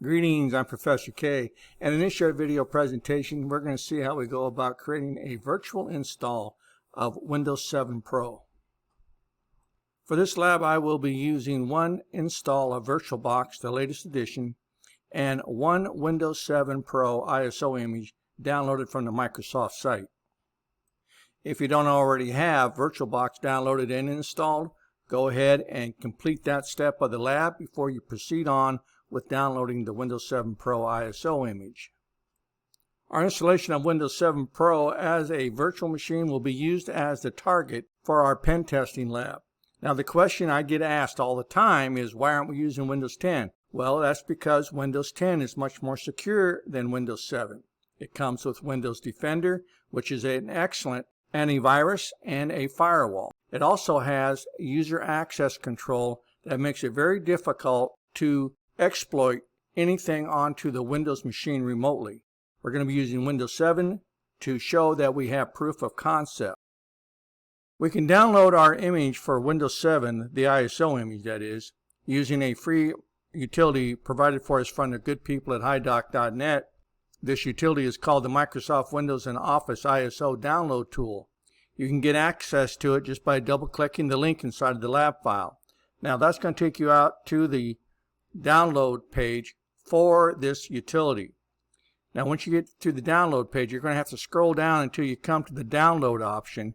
Greetings, I'm Professor K, and in this short video presentation we're going to see how we go about creating a virtual install of Windows 7 Pro. For this lab I will be using one install of VirtualBox, the latest edition, and one Windows 7 Pro ISO image downloaded from the Microsoft site. If you don't already have VirtualBox downloaded and installed, go ahead and complete that step of the lab before you proceed on with downloading the Windows 7 Pro ISO image. Our installation of Windows 7 Pro as a virtual machine will be used as the target for our pen testing lab. Now the question I get asked all the time is, why aren't we using Windows 10? Well, that's because Windows 10 is much more secure than Windows 7. It comes with Windows Defender, which is an excellent antivirus and a firewall. It also has user access control that makes it very difficult to exploit anything onto the Windows machine remotely. We're going to be using Windows 7 to show that we have proof of concept. We can download our image for Windows 7, the ISO image that is, using a free utility provided for us from the good people at highdoc.net. This utility is called the Microsoft Windows and Office ISO download tool. You can get access to it just by double-clicking the link inside of the lab file. Now that's going to take you out to the download page for this utility. Now once you get to the download page, you're going to have to scroll down until you come to the download option,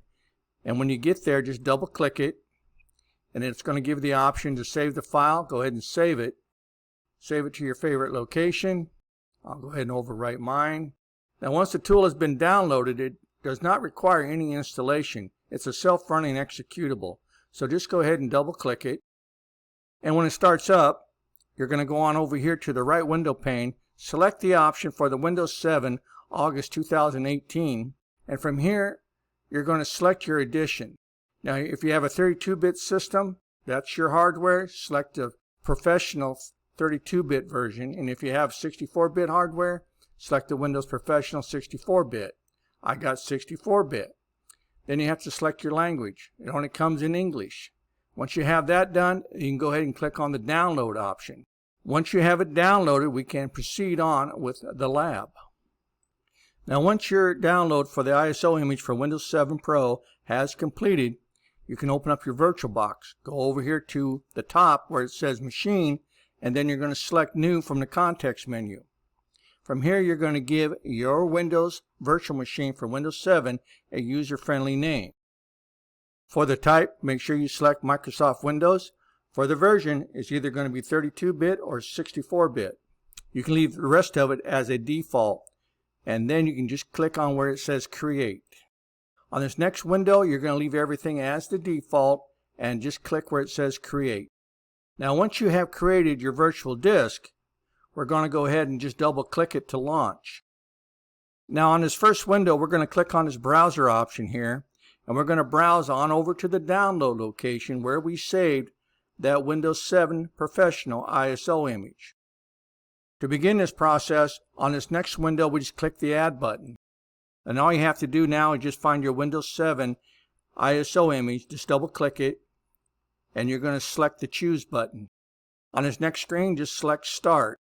and when you get there, just double click it, and it's going to give you the option to save the file. Go ahead and save it to your favorite location. I'll go ahead and overwrite mine. Now once the tool has been downloaded, it does not require any installation. It's a self-running executable, so just go ahead and double click it, and when it starts up, you're going to go on over here to the right window pane, select the option for the Windows 7 August 2018, and from here you're going to select your edition. Now if you have a 32-bit system, that's your hardware, select the professional 32-bit version, and if you have 64-bit hardware, select the Windows Professional 64-bit. I got 64-bit. Then you have to select your language. It only comes in English. Once you have that done, you can go ahead and click on the download option. Once you have it downloaded, we can proceed on with the lab. Now once your download for the ISO image for Windows 7 Pro has completed, you can open up your VirtualBox. Go over here to the top where it says Machine, and then you're going to select New from the context menu. From here you're going to give your Windows virtual machine for Windows 7 a user-friendly name. For the type, make sure you select Microsoft Windows. For the version, it's either going to be 32-bit or 64-bit. You can leave the rest of it as a default, and then you can just click on where it says Create. On this next window, you're going to leave everything as the default and just click where it says Create. Now once you have created your virtual disk, we're going to go ahead and just double click it to launch. Now on this first window, we're going to click on this browser option here, and we're going to browse on over to the download location where we saved that Windows 7 Professional ISO image. To begin this process, on this next window, we just click the Add button. And all you have to do now is just find your Windows 7 ISO image, just double click it, and you're going to select the Choose button. On this next screen, just select Start.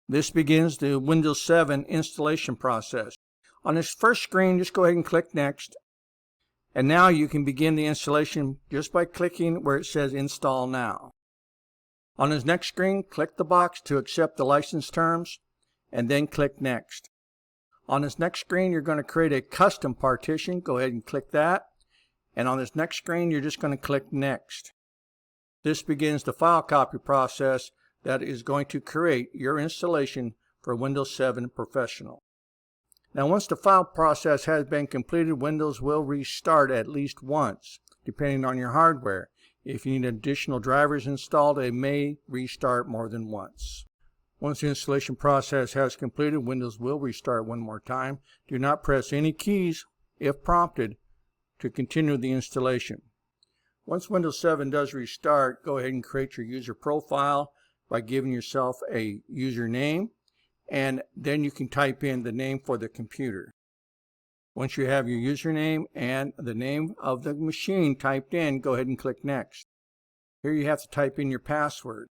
This begins the Windows 7 installation process. On this first screen, just go ahead and click Next. And now you can begin the installation just by clicking where it says Install Now. On this next screen, click the box to accept the license terms, and then click Next. On this next screen, you're going to create a custom partition. Go ahead and click that. And on this next screen, you're just going to click Next. This begins the file copy process that is going to create your installation for Windows 7 Professional. Now once the file process has been completed, Windows will restart at least once, depending on your hardware. If you need additional drivers installed, it may restart more than once. Once the installation process has completed, Windows will restart one more time. Do not press any keys, if prompted, to continue the installation. Once Windows 7 does restart, go ahead and create your user profile by giving yourself a username, and then you can type in the name for the computer. Once you have your username and the name of the machine typed in, go ahead and click Next. Here you have to type in your password.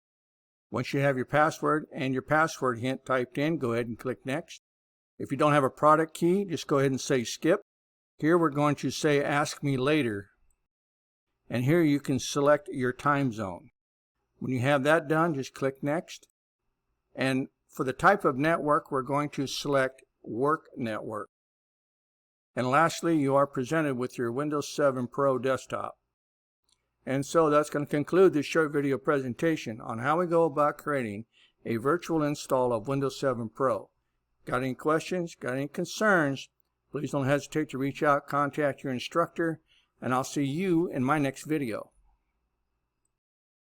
Once you have your password and your password hint typed in, go ahead and click Next. If you don't have a product key, just go ahead and say Skip. Here we're going to say Ask Me Later. And here you can select your time zone. When you have that done, just click Next. And for the type of network, we're going to select Work Network. And lastly, you are presented with your Windows 7 Pro desktop. And so that's going to conclude this short video presentation on how we go about creating a virtual install of Windows 7 Pro. Got any questions? Got any concerns? Please don't hesitate to reach out, contact your instructor, and I'll see you in my next video.